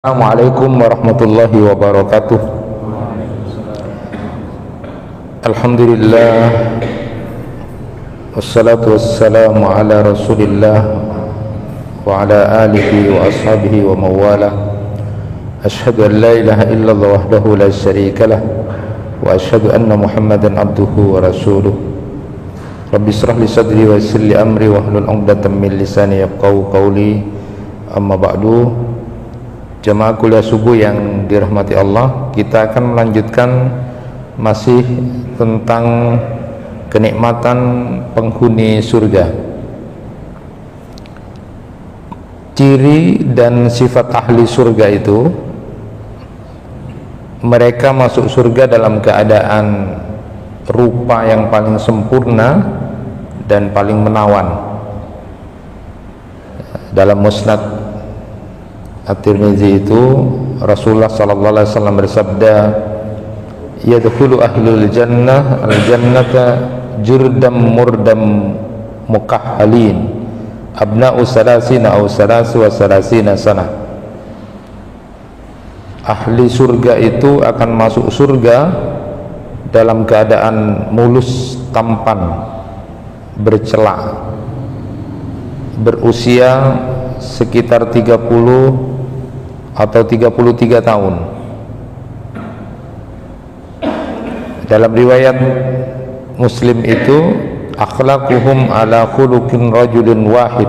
Assalamualaikum warahmatullahi wabarakatuh. Alhamdulillah, wassalatu wassalamu ala rasulillah wa ala alihi wa ashabihi wa mawala. Ashhadu an la ilaha illallah wahdahu la syarika lah, wa ashhadu anna muhammadan abduhu wa rasuluh. Rabbi israh li sadri wa yassir li amri wahlul 'uqdatam min lisani yafqahu qawli. Amma ba'du. Jemaah kuliah subuh yang dirahmati Allah, kita akan melanjutkan masih tentang kenikmatan penghuni surga. Ciri dan sifat ahli surga itu, mereka masuk surga dalam keadaan rupa yang paling sempurna dan paling menawan. Dalam Musnad At-Tirmidzi itu Rasulullah sallallahu alaihi wasallam bersabda, yadkhulu ahlul jannah al-jannata jurdam murdam mukahhalin abna'u salasina aw salasu wa salasina sana. Ahli surga itu akan masuk surga dalam keadaan mulus tampan, bercelak, berusia sekitar 30 atau 33 tahun. Dalam riwayat Muslim itu, akhlaquhum ala khuluqin rajulin wahid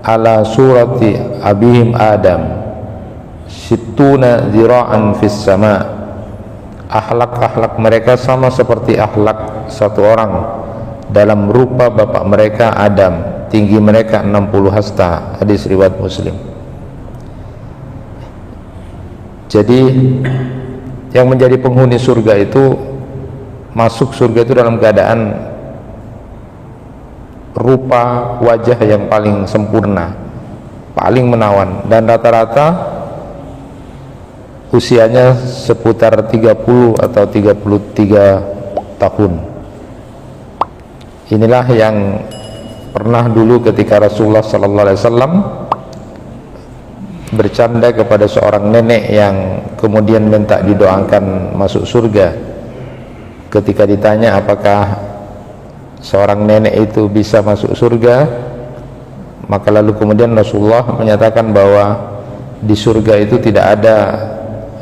ala surati abihim Adam sittuna zira'an fis sama. Akhlak mereka sama seperti akhlak satu orang dalam rupa bapak mereka Adam, tinggi mereka 60 hasta. Hadis riwayat Muslim. Jadi yang menjadi penghuni surga itu masuk surga itu dalam keadaan rupa wajah yang paling sempurna, paling menawan, dan rata-rata usianya seputar 30 atau 33 tahun. Inilah yang pernah dulu ketika Rasulullah sallallahu alaihi wasallam bercanda kepada seorang nenek yang kemudian minta didoakan masuk surga. Ketika ditanya apakah seorang nenek itu bisa masuk surga, maka lalu kemudian Rasulullah menyatakan bahwa di surga itu tidak ada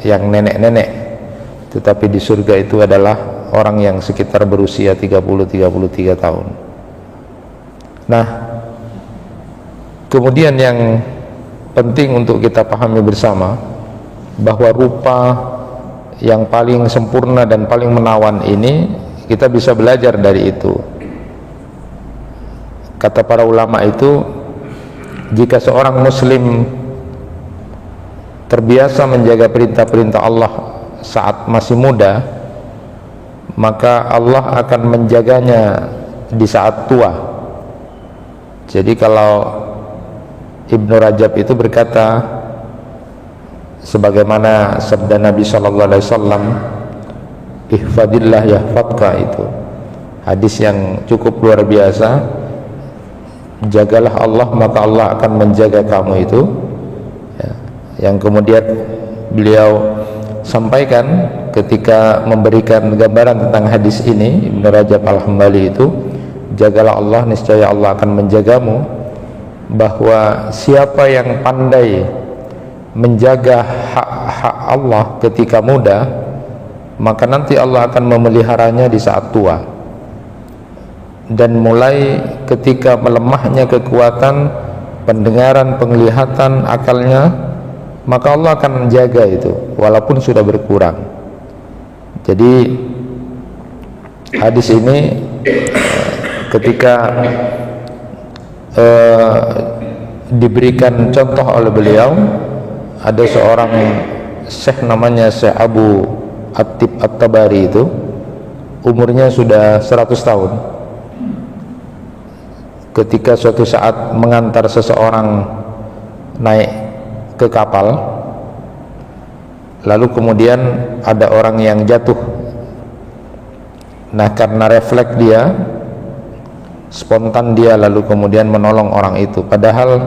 yang nenek-nenek, tetapi di surga itu adalah orang yang sekitar berusia 30-33 tahun. Nah, kemudian yang penting untuk kita pahami bersama bahwa rupa yang paling sempurna dan paling menawan ini, kita bisa belajar dari itu. Kata para ulama itu, jika seorang muslim terbiasa menjaga perintah-perintah Allah saat masih muda, maka Allah akan menjaganya di saat tua. Jadi kalau Ibnu Rajab itu berkata, sebagaimana sabda Nabi sallallahu alaihi wasallam, ihfadillah yahfadka, itu hadis yang cukup luar biasa. Jagalah Allah maka Allah akan menjaga kamu itu ya. Yang kemudian beliau sampaikan ketika memberikan gambaran tentang hadis ini, Ibnu Rajab Al-Hambali itu, jagalah Allah niscaya Allah akan menjagamu, bahwa siapa yang pandai menjaga hak-hak Allah ketika muda, maka nanti Allah akan memeliharanya di saat tua. Dan mulai ketika melemahnya kekuatan pendengaran, penglihatan, akalnya, maka Allah akan menjaga itu walaupun sudah berkurang. Jadi hadis ini ketika diberikan contoh oleh beliau, ada seorang syekh namanya Syekh Abu Atib At-Tabari, itu umurnya sudah 100 tahun. Ketika suatu saat mengantar seseorang naik ke kapal, lalu kemudian ada orang yang jatuh. Nah, karena refleks dia, spontan dia lalu kemudian menolong orang itu, padahal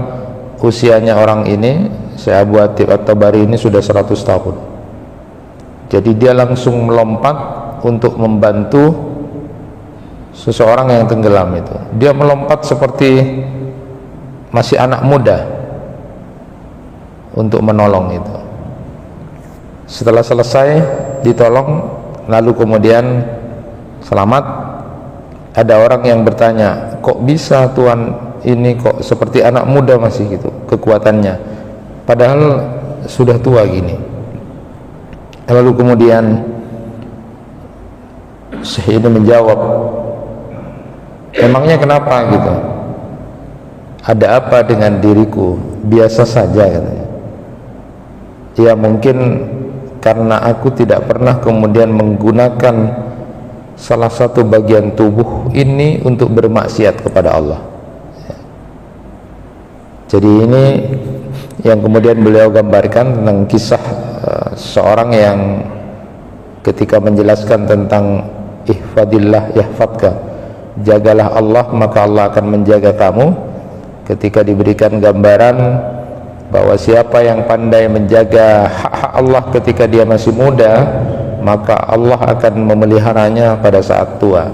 usianya orang ini Syekh Abu Atib At-Tabari ini sudah 100 tahun. Jadi dia langsung melompat untuk membantu seseorang yang tenggelam itu. Dia melompat seperti masih anak muda untuk menolong itu. Setelah selesai ditolong, lalu kemudian selamat, ada orang yang bertanya, kok bisa Tuhan ini kok seperti anak muda masih gitu kekuatannya, padahal sudah tua gini. Lalu kemudian Syekh ini menjawab, emangnya kenapa gitu, ada apa dengan diriku? Biasa saja katanya. Ya mungkin karena aku tidak pernah kemudian menggunakan salah satu bagian tubuh ini untuk bermaksiat kepada Allah. Jadi ini yang kemudian beliau gambarkan tentang kisah seorang yang ketika menjelaskan tentang ihfadillah yahfadka, jagalah Allah maka Allah akan menjaga kamu. Ketika diberikan gambaran bahwa siapa yang pandai menjaga hak-hak Allah ketika dia masih muda, maka Allah akan memeliharanya pada saat tua.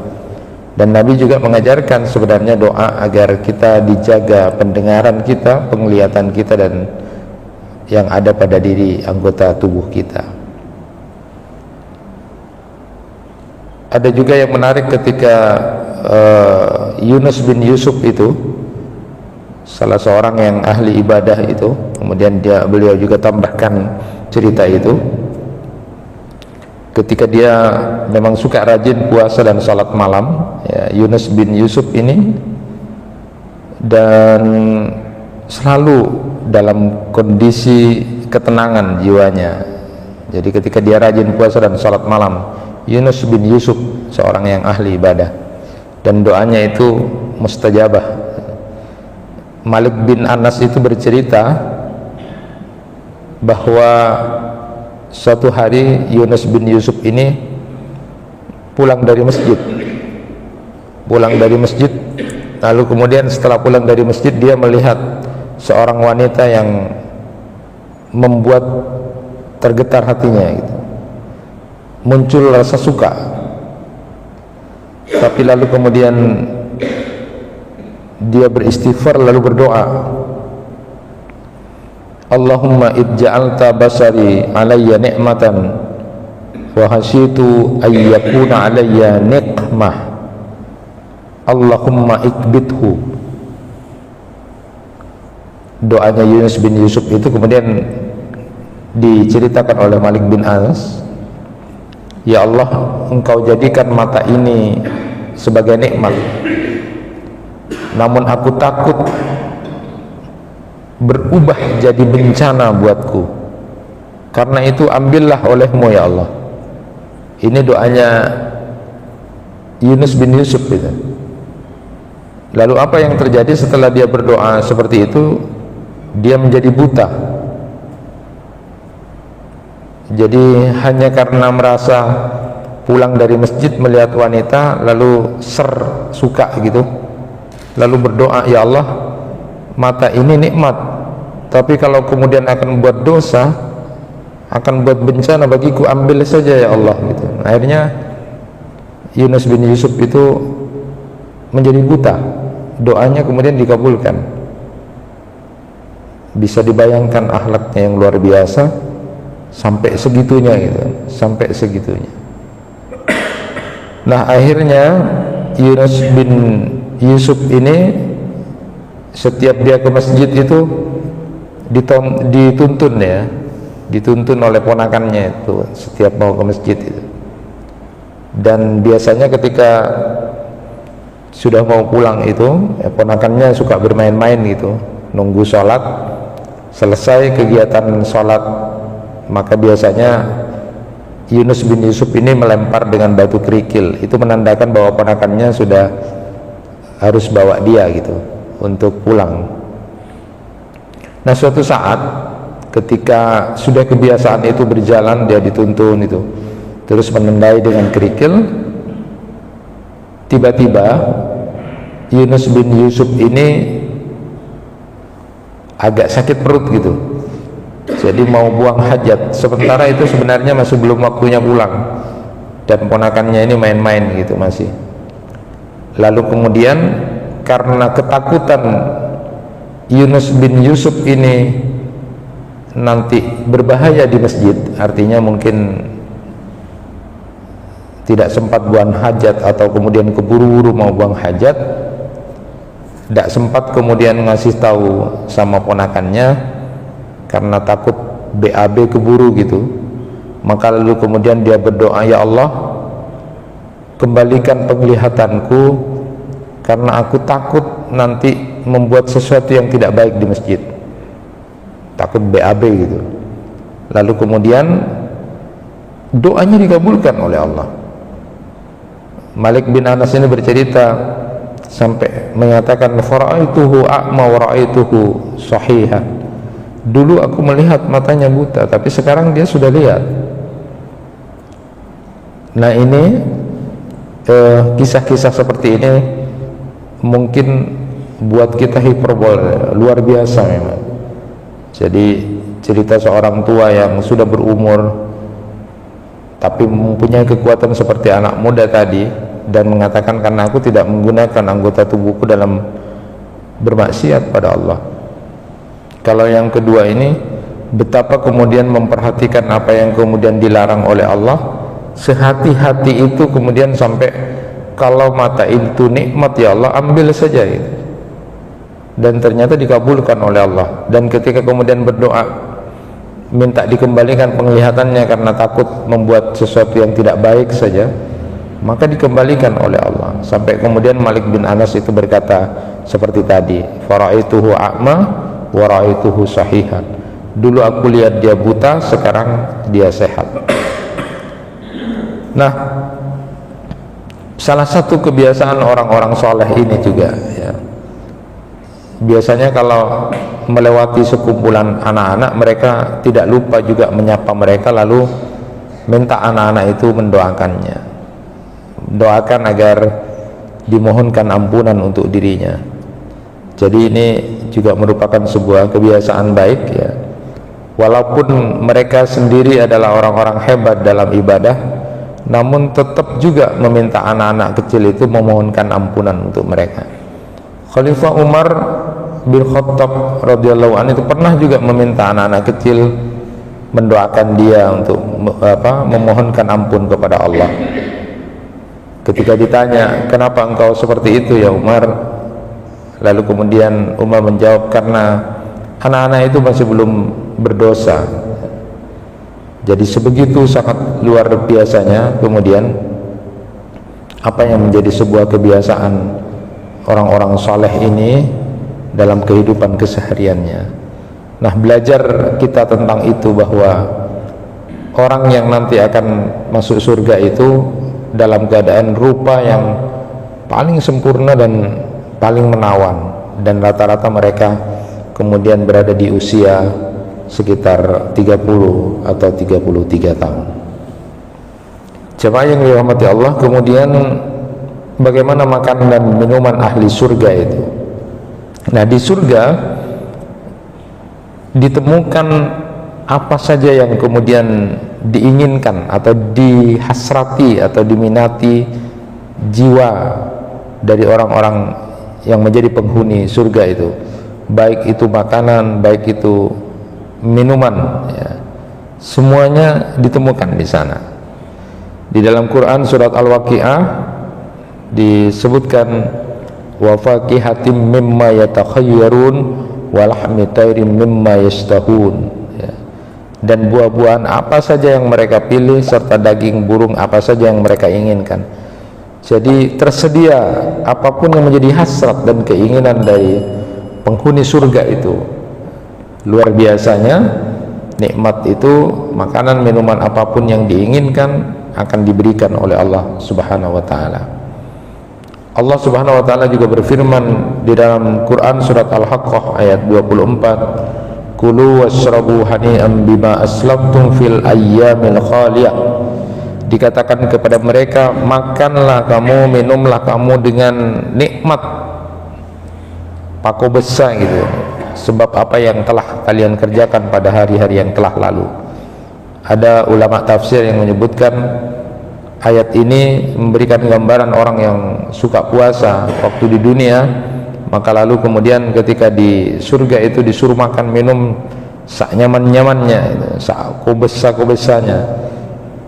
Dan Nabi juga mengajarkan sebenarnya doa agar kita dijaga pendengaran kita, penglihatan kita, dan yang ada pada diri anggota tubuh kita. Ada juga yang menarik ketika Yunus bin Yusuf itu, salah seorang yang ahli ibadah itu, kemudian beliau juga tambahkan cerita itu, ketika dia memang suka rajin puasa dan salat malam, ya, Yunus bin Yusuf ini, dan selalu dalam kondisi ketenangan jiwanya. Jadi ketika dia rajin puasa dan salat malam, Yunus bin Yusuf seorang yang ahli ibadah, dan doanya itu mustajabah. Malik bin Anas itu bercerita bahwa suatu hari Yunus bin Yusuf ini pulang dari masjid, lalu kemudian setelah pulang dari masjid dia melihat seorang wanita yang membuat tergetar hatinya gitu. Muncul rasa suka, tapi lalu kemudian dia beristighfar lalu berdoa, Allahumma ij'alta basari alayya ni'matan wa hasyitu ayyakuna alayya niqmah, Allahumma ikbidhu. Doanya Yunus bin Yusuf itu kemudian diceritakan oleh Malik bin Anas, ya Allah, engkau jadikan mata ini sebagai nikmat, namun aku takut berubah jadi bencana buatku, karena itu ambillah olehmu ya Allah. Ini doanya Yunus bin Yusuf itu. Lalu apa yang terjadi setelah dia berdoa seperti itu? Dia menjadi buta. Jadi hanya karena merasa pulang dari masjid melihat wanita lalu suka gitu, lalu berdoa, ya Allah, mata ini nikmat, tapi kalau kemudian akan buat dosa, akan buat bencana bagiku, ambil saja ya Allah gitu. Akhirnya Yunus bin Yusuf itu menjadi buta, doanya kemudian dikabulkan. Bisa dibayangkan akhlaknya yang luar biasa sampai segitunya gitu, sampai segitunya. Nah akhirnya Yunus bin Yusuf ini setiap dia ke masjid itu dituntun ya, dituntun oleh ponakannya itu setiap mau ke masjid itu. Dan biasanya ketika sudah mau pulang itu, ya, ponakannya suka bermain-main gitu, nunggu sholat. Selesai kegiatan sholat, maka biasanya Yunus bin Yusuf ini melempar dengan batu kerikil. Itu menandakan bahwa ponakannya sudah harus bawa dia gitu untuk pulang. Nah suatu saat ketika sudah kebiasaan itu berjalan, dia dituntun itu terus menendai dengan kerikil, tiba-tiba Yunus bin Yusuf ini agak sakit perut gitu. Jadi mau buang hajat, sementara itu sebenarnya masih belum waktunya pulang, dan ponakannya ini main-main gitu masih. Lalu kemudian karena ketakutan Yunus bin Yusuf ini nanti berbahaya di masjid, artinya mungkin tidak sempat buang hajat atau kemudian keburu-buru mau buang hajat, tidak sempat kemudian ngasih tahu sama ponakannya karena takut BAB keburu gitu. Maka lalu kemudian dia berdoa, ya Allah, kembalikan penglihatanku karena aku takut nanti membuat sesuatu yang tidak baik di masjid, takut BAB gitu. Lalu kemudian doanya dikabulkan oleh Allah. Malik bin Anas ini bercerita sampai menyatakan, fara'aituhu a'ma wa ra'aituhu sahihan. Dulu aku melihat matanya buta, tapi sekarang dia sudah lihat. Nah ini kisah-kisah seperti ini mungkin buat kita hiperbol luar biasa memang. Jadi cerita seorang tua yang sudah berumur tapi mempunyai kekuatan seperti anak muda tadi, dan mengatakan karena aku tidak menggunakan anggota tubuhku dalam bermaksiat pada Allah. Kalau yang kedua ini, betapa kemudian memperhatikan apa yang kemudian dilarang oleh Allah, sehati-hati itu kemudian sampai kalau mata itu nikmat ya Allah ambil saja itu, dan ternyata dikabulkan oleh Allah. Dan ketika kemudian berdoa minta dikembalikan penglihatannya karena takut membuat sesuatu yang tidak baik saja, maka dikembalikan oleh Allah. Sampai kemudian Malik bin Anas itu berkata seperti tadi, fara'aituhu a'ma wa ra'aituhu sahihan. Dulu aku lihat dia buta, sekarang dia sehat. Nah, salah satu kebiasaan orang-orang soleh ini juga ya, biasanya kalau melewati sekumpulan anak-anak, mereka tidak lupa juga menyapa mereka, lalu minta anak-anak itu mendoakannya, doakan agar dimohonkan ampunan untuk dirinya. Jadi ini juga merupakan sebuah kebiasaan baik ya. Walaupun mereka sendiri adalah orang-orang hebat dalam ibadah, namun tetap juga meminta anak-anak kecil itu memohonkan ampunan untuk mereka. Khalifah Umar bin Khattab radhiyallahu anhu itu pernah juga meminta anak-anak kecil mendoakan dia untuk memohonkan ampun kepada Allah. Ketika ditanya, kenapa engkau seperti itu ya Umar? Lalu kemudian Umar menjawab, karena anak-anak itu masih belum berdosa. Jadi sebegitu sangat luar biasanya kemudian apa yang menjadi sebuah kebiasaan orang-orang saleh ini dalam kehidupan kesehariannya. Nah, belajar kita tentang itu, bahwa orang yang nanti akan masuk surga itu dalam keadaan rupa yang paling sempurna dan paling menawan, dan rata-rata mereka kemudian berada di usia sekitar 30 atau 33 tahun. Jemaah yang dirahmati Allah, kemudian bagaimana makan dan minuman ahli surga itu? Nah, di surga ditemukan apa saja yang kemudian diinginkan atau dihasrati atau diminati jiwa dari orang-orang yang menjadi penghuni surga itu, baik itu makanan, baik itu minuman ya. Semuanya ditemukan di sana. Di dalam Quran surat Al-Waqi'ah disebutkan, wa faqihatim mimma yatakhayyarun wa lahmi tairin mimma yashtahun ya. Dan buah-buahan apa saja yang mereka pilih, serta daging burung apa saja yang mereka inginkan. Jadi tersedia apapun yang menjadi hasrat dan keinginan dari penghuni surga itu. Luar biasanya nikmat itu, makanan minuman apapun yang diinginkan akan diberikan oleh Allah Subhanahu wa taala. Allah Subhanahu wa taala juga berfirman di dalam Quran surat Al-Haqqah ayat 24, kulu washrabu hani'an bima aslaftum fil ayyamil khaliyah. Dikatakan kepada mereka, makanlah kamu, minumlah kamu dengan nikmat pako besar gitu, sebab apa yang telah kalian kerjakan pada hari-hari yang telah lalu. Ada ulama tafsir yang menyebutkan ayat ini memberikan gambaran orang yang suka puasa waktu di dunia, maka lalu kemudian ketika di surga itu disuruh makan minum sak nyaman-nyamannya, sak kubesa-kubesanya,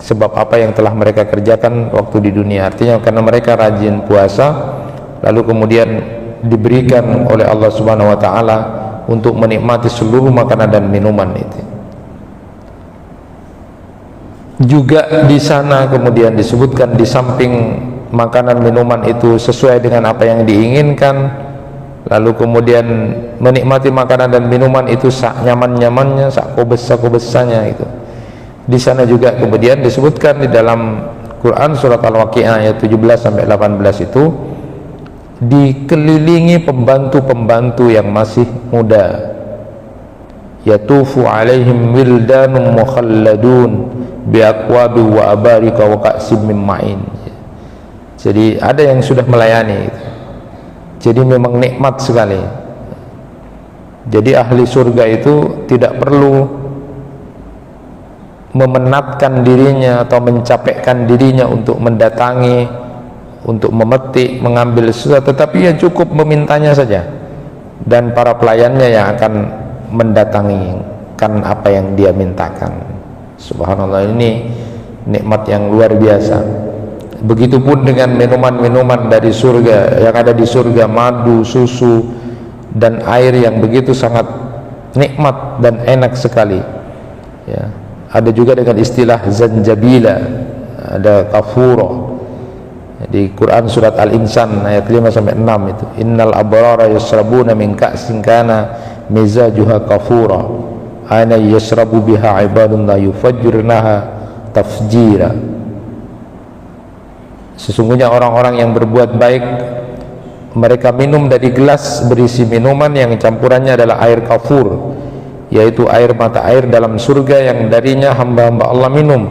sebab apa yang telah mereka kerjakan waktu di dunia. Artinya karena mereka rajin puasa, lalu kemudian diberikan oleh Allah Subhanahu wa taala untuk menikmati seluruh makanan dan minuman itu. Juga di sana kemudian disebutkan di samping makanan minuman itu sesuai dengan apa yang diinginkan, lalu kemudian menikmati makanan dan minuman itu sak nyaman-nyamannya, sak kubesa-kubesanya itu. Di sana juga kemudian disebutkan di dalam Quran surat Al-Waqiah ayat 17 sampai 18 itu dikelilingi pembantu-pembantu yang masih muda. Yatufu alaihim wildanun mukhalladun biaqwabi wa abarika wa ka'sim min ma'in. Jadi ada yang sudah melayani gitu. Jadi memang nikmat sekali. Jadi ahli surga itu tidak perlu memenatkan dirinya atau mencapekkan dirinya untuk mendatangi, untuk memetik, mengambil sesuatu, tetapi ya cukup memintanya saja, dan para pelayannya yang akan mendatangi kan apa yang dia mintakan. Subhanallah, ini nikmat yang luar biasa. Begitupun dengan minuman-minuman dari surga yang ada di surga, madu, susu, dan air yang begitu sangat nikmat dan enak sekali ya. Ada juga dengan istilah zanjabila, ada kafuro di Quran surat Al-Insan ayat 5 sampai 6 itu, innal abrara yasrabuna min ka'sin kana mizajuha kafura ana yasrabu biha ibadun la yufajjirnaha tafjira. Sesungguhnya orang-orang yang berbuat baik, mereka minum dari gelas berisi minuman yang campurannya adalah air kafur, yaitu air mata air dalam surga yang darinya hamba-hamba Allah minum,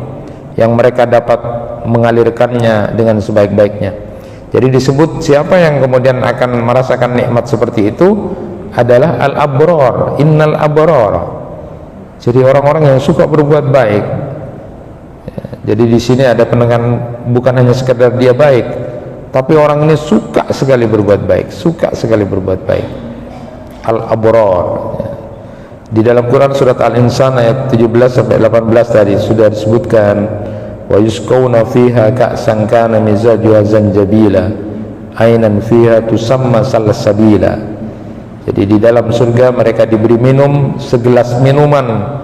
yang mereka dapat mengalirkannya dengan sebaik-baiknya. Jadi disebut siapa yang kemudian akan merasakan nikmat seperti itu adalah al-abrar, innal abrar. Jadi orang-orang yang suka berbuat baik. Jadi di sini ada penekangan bukan hanya sekedar dia baik, tapi orang ini suka sekali berbuat baik, suka sekali berbuat baik. Al-abrar. Di dalam Quran surat Al-Insan ayat 17 sampai 18 tadi sudah disebutkan, wa yusqawna fiha ka'san kana mizajuha zanjabila ainan fiha tusamma salsabila. Jadi di dalam surga mereka diberi minum segelas minuman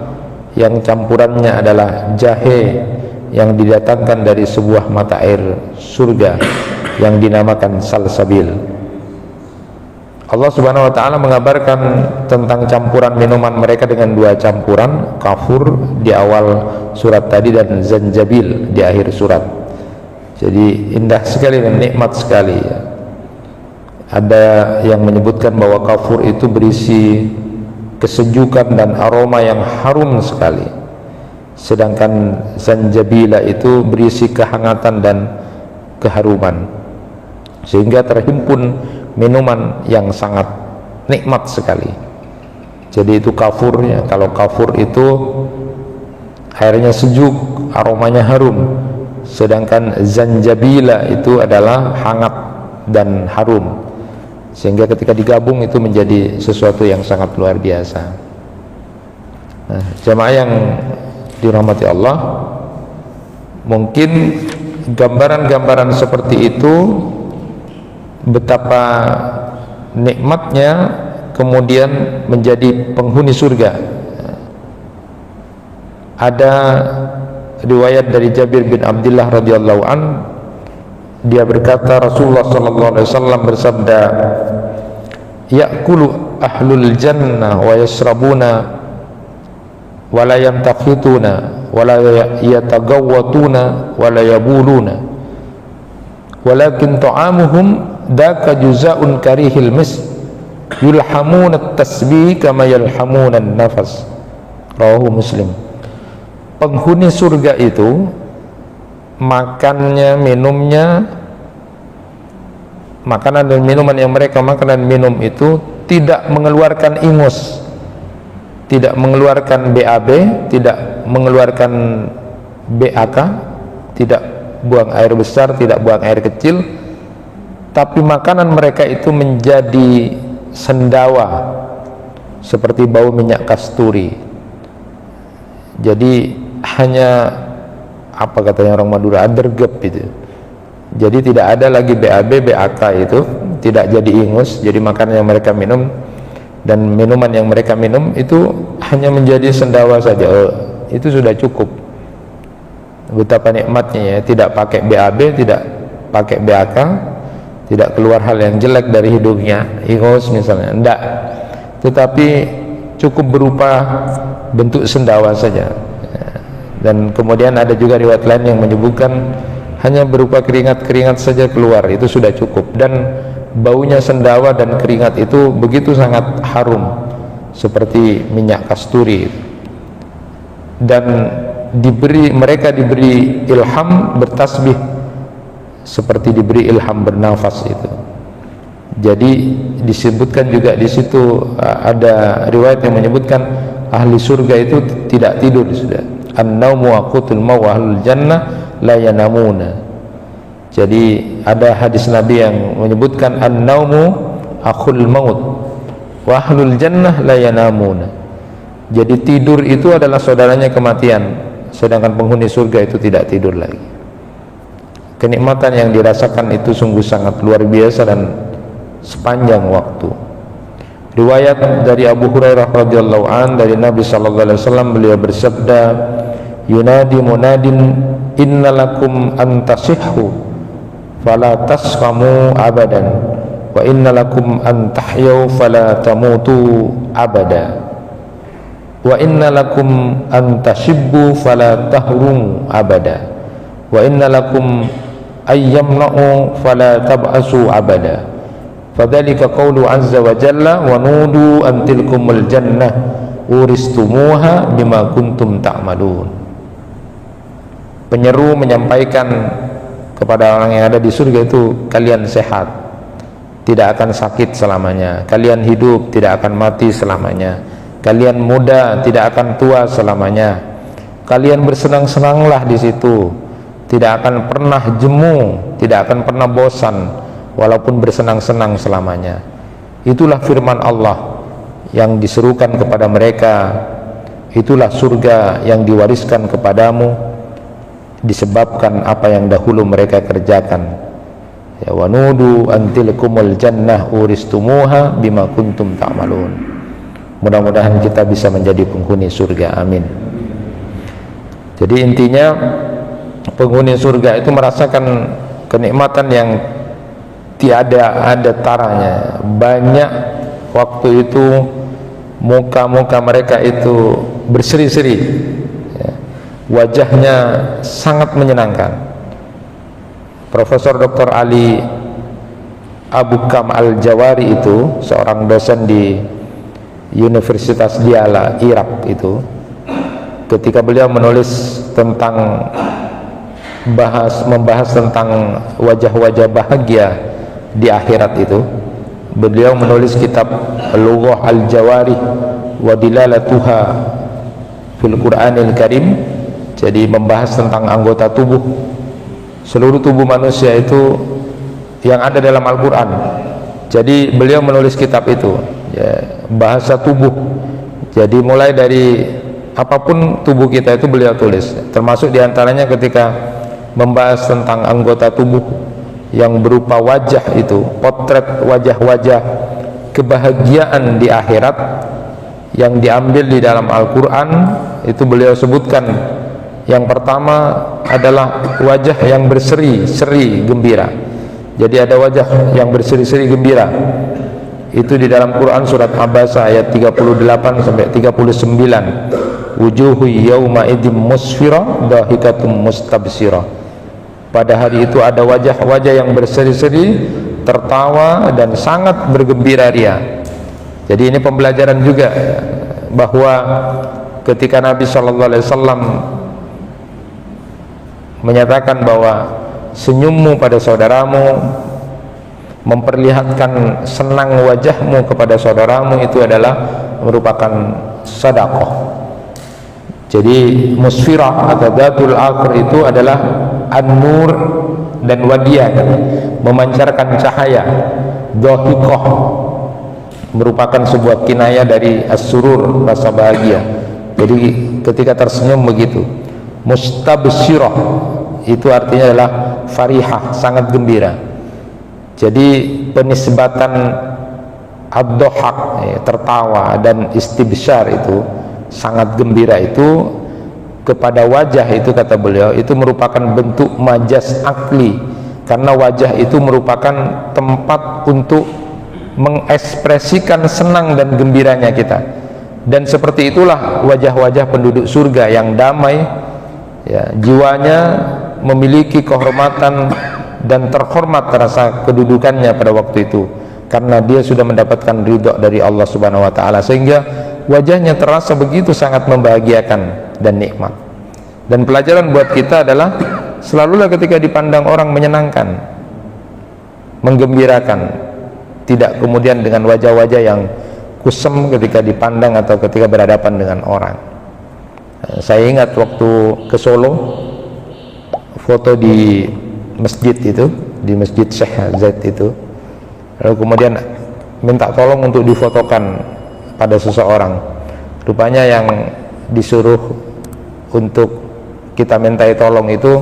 yang campurannya adalah jahe yang didatangkan dari sebuah mata air surga yang dinamakan salsabil. Allah Subhanahu wa taala mengabarkan tentang campuran minuman mereka dengan dua campuran, kafur di awal surat tadi dan zanjabil di akhir surat. Jadi indah sekali dan nikmat sekali. Ada yang menyebutkan bahwa kafur itu berisi kesejukan dan aroma yang harum sekali, sedangkan zanjabila itu berisi kehangatan dan keharuman, sehingga terhimpun minuman yang sangat nikmat sekali. Jadi itu kafurnya. Kalau kafur itu airnya sejuk, aromanya harum, sedangkan zanjabila itu adalah hangat dan harum, sehingga ketika digabung itu menjadi sesuatu yang sangat luar biasa. Nah, jamaah yang dirahmati Allah, mungkin gambaran-gambaran seperti itu betapa nikmatnya kemudian menjadi penghuni surga. Ada riwayat dari Jabir bin Abdullah radhiyallahu an, dia berkata Rasulullah sallallahu alaihi wasallam bersabda, ya'kulu ahlul jannah wa yasrabuna wa la yantakhituna wa la yatagawwatuna wa la yabuluna walakin ta'amuhum daka juza'un karihil mis yulhamuna at-tasbih kama yalhamuna an-nafas. Rawahu Muslim. Penghuni surga itu makannya, minumnya, makanan dan minuman yang mereka makan dan minum itu tidak mengeluarkan ingus, tidak mengeluarkan BAB, tidak mengeluarkan BAK, tidak buang air besar, tidak buang air kecil, tapi makanan mereka itu menjadi sendawa seperti bau minyak kasturi. Jadi hanya apa katanya orang Madura, adergep itu. Jadi tidak ada lagi BAB, BAK itu, tidak jadi ingus. Jadi makanan yang mereka minum dan minuman yang mereka minum itu hanya menjadi sendawa saja. Itu sudah cukup. Betapa nikmatnya ya, tidak pakai BAB, tidak pakai BAK, tidak keluar hal yang jelek dari hidungnya, ingus misalnya, enggak, tetapi cukup berupa bentuk sendawa saja. Dan kemudian ada juga riwayat lain yang menyebutkan hanya berupa keringat-keringat saja keluar, itu sudah cukup. Dan baunya sendawa dan keringat itu begitu sangat harum seperti minyak kasturi. Dan mereka diberi ilham bertasbih seperti diberi ilham bernafas itu. Jadi disebutkan juga di situ ada riwayat yang menyebutkan ahli surga itu tidak tidur sudah. An-naumu waqutul maut wa ahlul jannah la yanamuna. Jadi ada hadis Nabi yang menyebutkan an-naumu akhul maut wa ahlul jannah la yanamuna. Jadi tidur itu adalah saudaranya kematian, sedangkan penghuni surga itu tidak tidur lagi. Kenikmatan yang dirasakan itu sungguh sangat luar biasa dan sepanjang waktu. Riwayat dari Abu Hurairah radhiyallahu an dari Nabi sallallahu alaihi wasallam, beliau bersabda, yunadi munadin innalakum antasihhu fala tasqamu abadan wa innalakum antahyaw fala tamutu abada wa innalakum antashibbu fala tahrumu abada wa innalakum ayyamna'u fala tab'asu abada. Fadzalika qaulu azza wa jalla wa nudu an tilkumul jannah uristumuha bima kuntum ta'malun. Penyeru menyampaikan kepada orang yang ada di surga itu, kalian sehat, tidak akan sakit selamanya, kalian hidup, tidak akan mati selamanya, kalian muda, tidak akan tua selamanya, kalian bersenang-senanglah di situ, tidak akan pernah jemu, tidak akan pernah bosan, walaupun bersenang-senang selamanya. Itulah firman Allah yang diserukan kepada mereka, itulah surga yang diwariskan kepadamu disebabkan apa yang dahulu mereka kerjakan. Ya, wanudu antilkumul jannah uristumuha bima kuntum ta'malun. Mudah-mudahan kita bisa menjadi penghuni surga, amin. Jadi intinya penghuni surga itu merasakan kenikmatan yang tiada ada taranya. Banyak waktu itu muka-muka mereka itu berseri-seri ya. Wajahnya sangat menyenangkan. Profesor Dr. Ali Abu Kam Al-Jawari itu seorang dosen di Universitas Diyala, Irak itu, ketika beliau menulis tentang membahas tentang wajah-wajah bahagia di akhirat itu, beliau menulis kitab Lughah Al-Jawari wa Dilalatuha fil Qur'anil Karim. Jadi membahas tentang anggota tubuh, seluruh tubuh manusia itu yang ada dalam Al-Quran. Jadi beliau menulis kitab itu ya, bahasa tubuh. Jadi mulai dari apapun tubuh kita itu beliau tulis, termasuk diantaranya ketika membahas tentang anggota tubuh yang berupa wajah itu, potret wajah-wajah kebahagiaan di akhirat yang diambil di dalam Al-Quran. Itu beliau sebutkan yang pertama adalah wajah yang berseri-seri gembira. Jadi ada wajah yang berseri-seri gembira itu di dalam Quran surat Abasa ayat 38 sampai 39. Wujuhu yawma idzim musfirah dahikatum mustabsirah. Pada hari itu ada wajah-wajah yang berseri-seri, tertawa dan sangat bergembira ria. Jadi ini pembelajaran juga bahwa ketika Nabi SAW menyatakan bahwa senyummu pada saudaramu memperlihatkan senang wajahmu kepada saudaramu itu adalah merupakan sedekah. Jadi musfirah atau datul akhir itu adalah an-nur dan wadiyah, memancarkan cahaya. Dhahikah merupakan sebuah kinayah dari as-surur, rasa bahagia. Jadi ketika tersenyum begitu. Mustabsyirah itu artinya adalah farihah, sangat gembira. Jadi penisbatan ad-dhahak, tertawa, dan istibsyar itu sangat gembira itu kepada wajah itu, kata beliau, itu merupakan bentuk majas akli, karena wajah itu merupakan tempat untuk mengekspresikan senang dan gembiranya kita. Dan seperti itulah wajah-wajah penduduk surga yang damai, ya, jiwanya memiliki kehormatan dan terhormat rasa kedudukannya pada waktu itu, karena dia sudah mendapatkan ridha dari Allah Subhanahu wa taala, sehingga wajahnya terasa begitu sangat membahagiakan dan nikmat. Dan pelajaran buat kita adalah selalulah ketika dipandang orang menyenangkan, menggembirakan, tidak kemudian dengan wajah-wajah yang kusem ketika dipandang atau ketika berhadapan dengan orang. Saya ingat waktu ke Solo, foto di masjid itu, di Masjid Syekh Zaid itu, lalu kemudian minta tolong untuk difotokan pada seseorang. Rupanya yang disuruh untuk kita mintai tolong itu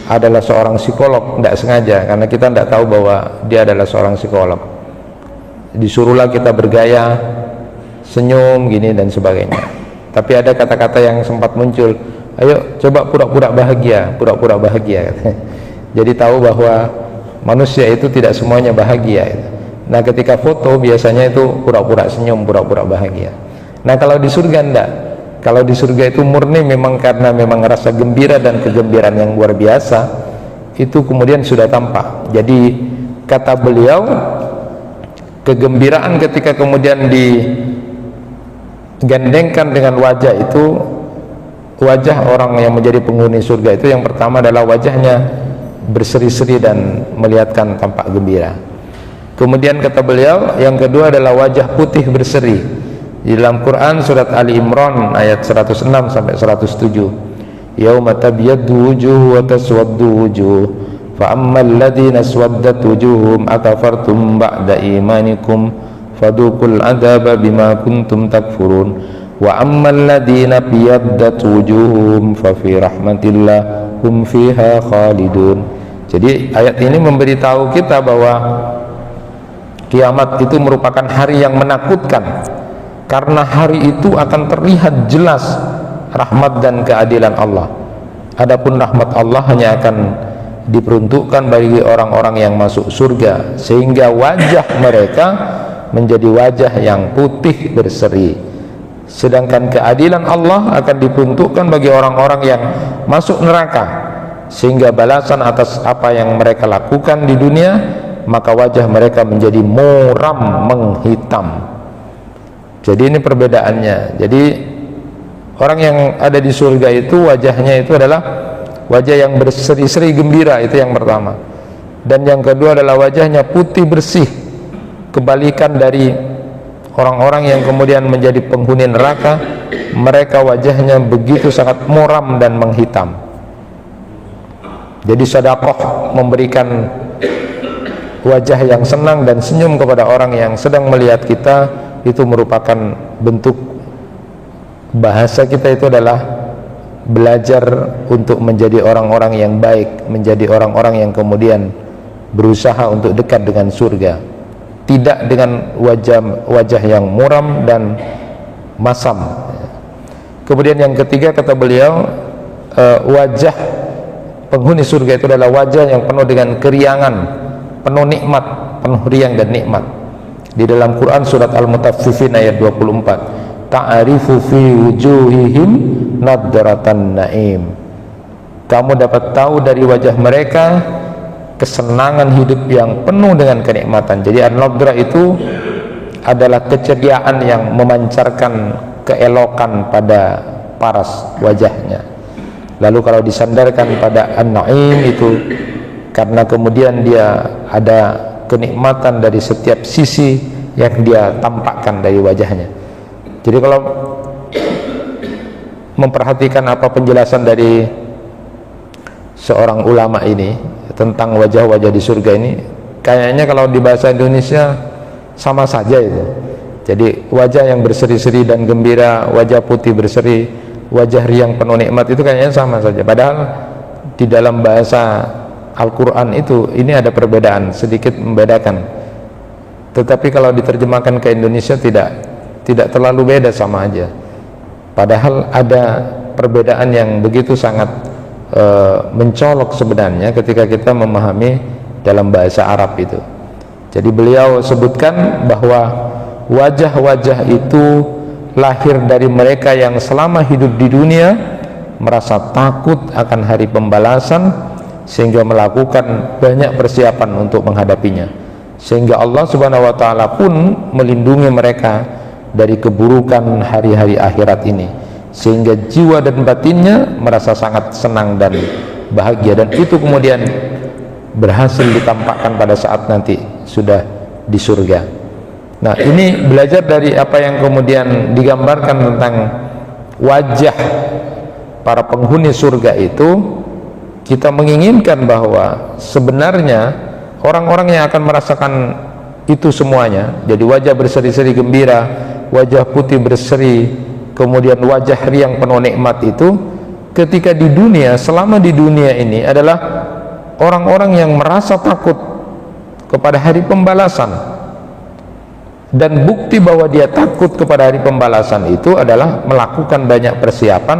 adalah seorang psikolog, tidak sengaja, karena kita tidak tahu bahwa dia adalah seorang psikolog. Disuruhlah kita bergaya, senyum gini dan sebagainya. Tapi ada kata-kata yang sempat muncul, ayo coba pura-pura bahagia, pura-pura bahagia. Jadi tahu bahwa manusia itu tidak semuanya bahagia. Nah ketika foto biasanya itu pura-pura senyum, pura-pura bahagia. Nah kalau di surga enggak. Kalau di surga itu murni memang karena memang rasa gembira dan kegembiraan yang luar biasa itu kemudian sudah tampak. Jadi kata beliau, kegembiraan ketika kemudian digandengkan dengan wajah itu, wajah orang yang menjadi penghuni surga itu yang pertama adalah wajahnya berseri-seri dan melihatkan tampak gembira. Kemudian kata beliau, yang kedua adalah wajah putih berseri. Di dalam Quran surat Ali Imran ayat 106 sampai 107. Yauma tabyaddu wujuh wa taswaddu wujuh. Fa ammal ladzina aswaddat wujuhum akafartum ba'da imanikum fadhuqul adzaba bima kuntum takfurun. Wa ammal ladzina biyaddat wujuhum fa fi rahmatillah hum fiha khalidun. Jadi ayat ini memberitahu kita bahwa kiamat itu merupakan hari yang menakutkan, karena hari itu akan terlihat jelas rahmat dan keadilan Allah. Adapun rahmat Allah hanya akan diperuntukkan bagi orang-orang yang masuk surga, sehingga wajah mereka menjadi wajah yang putih berseri. Sedangkan keadilan Allah akan diperuntukkan bagi orang-orang yang masuk neraka, sehingga balasan atas apa yang mereka lakukan di dunia, maka wajah mereka menjadi muram, menghitam. Jadi ini perbedaannya. Jadi orang yang ada di surga itu wajahnya itu adalah wajah yang berseri-seri gembira, itu yang pertama. Dan yang kedua adalah wajahnya putih bersih, kebalikan dari orang-orang yang kemudian menjadi penghuni neraka. Mereka wajahnya begitu sangat muram dan menghitam. Jadi sedekah memberikan wajah yang senang dan senyum kepada orang yang sedang melihat kita, itu merupakan bentuk bahasa kita itu adalah belajar untuk menjadi orang-orang yang baik, menjadi orang-orang yang kemudian berusaha untuk dekat dengan surga, tidak dengan wajah yang muram dan masam. Kemudian yang ketiga kata beliau, wajah penghuni surga itu adalah wajah yang penuh dengan keriangan, penuh nikmat, penuh riang dan nikmat. Di dalam Quran surat Al-Mutaffifin ayat 24, ta'arifu fi wujuhihim nadratan na'im. Kamu dapat tahu dari wajah mereka kesenangan hidup yang penuh dengan kenikmatan. Jadi an-nadrah itu adalah keceriaan yang memancarkan keelokan pada paras wajahnya. Lalu kalau disandarkan pada an-na'im itu karena kemudian dia ada kenikmatan dari setiap sisi yang dia tampakkan dari wajahnya. Jadi kalau memperhatikan apa penjelasan dari seorang ulama ini tentang wajah-wajah di surga ini, kayaknya kalau di bahasa Indonesia sama saja itu. Jadi wajah yang berseri-seri dan gembira, wajah putih berseri, wajah riang penuh nikmat, itu kayaknya sama saja. Padahal di dalam bahasa Al-Quran itu ini ada perbedaan, sedikit membedakan. Tetapi kalau diterjemahkan ke Indonesia tidak terlalu beda, sama aja. Padahal ada perbedaan yang begitu sangat mencolok sebenarnya ketika kita memahami dalam bahasa Arab itu. Jadi beliau sebutkan bahwa wajah-wajah itu lahir dari mereka yang selama hidup di dunia merasa takut akan hari pembalasan, sehingga melakukan banyak persiapan untuk menghadapinya, sehingga Allah Subhanahu wa ta'ala pun melindungi mereka dari keburukan hari-hari akhirat ini, sehingga jiwa dan batinnya merasa sangat senang dan bahagia, dan itu kemudian berhasil ditampakkan pada saat nanti sudah di surga. Nah, ini belajar dari apa yang kemudian digambarkan tentang wajah para penghuni surga itu. Kita menginginkan bahwa sebenarnya orang-orang yang akan merasakan itu semuanya, jadi wajah berseri-seri gembira, wajah putih berseri, kemudian wajah riang penuh nikmat itu, ketika di dunia, selama di dunia ini adalah orang-orang yang merasa takut kepada hari pembalasan. Dan bukti bahwa dia takut kepada hari pembalasan itu adalah melakukan banyak persiapan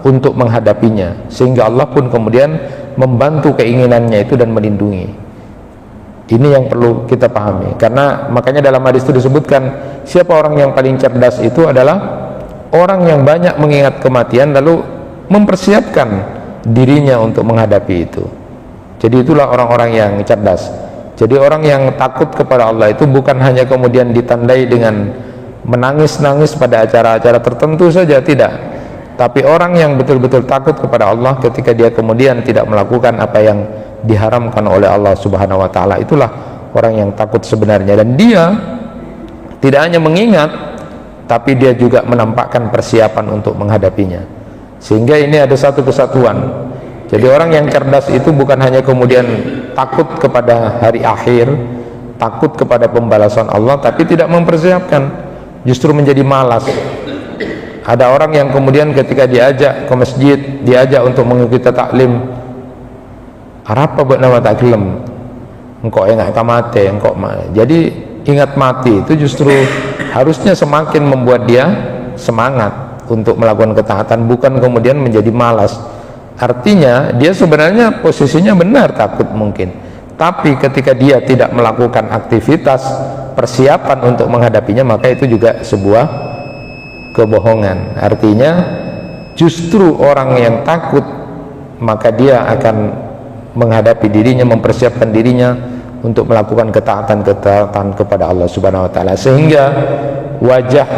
untuk menghadapinya, sehingga Allah pun kemudian membantu keinginannya itu dan melindungi. Ini yang perlu kita pahami, karena makanya dalam hadis itu disebutkan siapa orang yang paling cerdas itu adalah orang yang banyak mengingat kematian lalu mempersiapkan dirinya untuk menghadapi itu. Jadi itulah orang-orang yang cerdas. Jadi orang yang takut kepada Allah itu bukan hanya kemudian ditandai dengan menangis-nangis pada acara-acara tertentu saja, tidak. Tapi orang yang betul-betul takut kepada Allah ketika dia kemudian tidak melakukan apa yang diharamkan oleh Allah Subhanahu wa ta'ala, itulah orang yang takut sebenarnya. Dan dia tidak hanya mengingat, tapi dia juga menampakkan persiapan untuk menghadapinya, sehingga ini ada satu kesatuan. Jadi orang yang cerdas itu bukan hanya kemudian takut kepada hari akhir, takut kepada pembalasan Allah, tapi tidak mempersiapkan, justru menjadi malas. Ada orang yang kemudian ketika diajak ke masjid, diajak untuk mengikuti taklim, apa buat nama taklim? Engkau ingat mati, engkau mati. Jadi ingat mati itu justru harusnya semakin membuat dia semangat untuk melakukan ketaatan, bukan kemudian menjadi malas. Artinya dia sebenarnya posisinya benar takut mungkin, tapi ketika dia tidak melakukan aktivitas persiapan untuk menghadapinya, maka itu juga sebuah kebohongan. Artinya justru orang yang takut, maka dia akan menghadapi dirinya, mempersiapkan dirinya untuk melakukan ketaatan kepada Allah Subhanahu wa ta'ala, sehingga wajah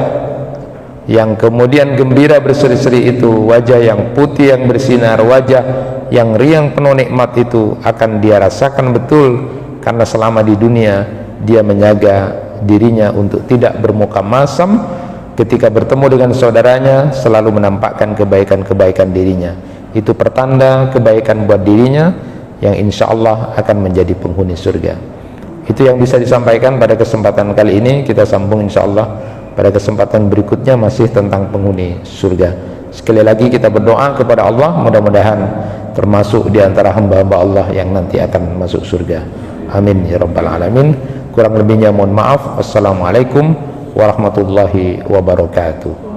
yang kemudian gembira berseri-seri itu, wajah yang putih yang bersinar, wajah yang riang penuh nikmat itu akan dia rasakan betul, karena selama di dunia dia menjaga dirinya untuk tidak bermuka masam. Ketika bertemu dengan saudaranya selalu menampakkan kebaikan-kebaikan dirinya. Itu pertanda kebaikan buat dirinya yang insya Allah akan menjadi penghuni surga. Itu yang bisa disampaikan pada kesempatan kali ini. Kita sambung insya Allah pada kesempatan berikutnya masih tentang penghuni surga. Sekali lagi kita berdoa kepada Allah, mudah-mudahan termasuk di antara hamba-hamba Allah yang nanti akan masuk surga. Amin ya rabbal alamin. Kurang lebihnya mohon maaf. Wassalamualaikum warahmatullahi wabarakatuh.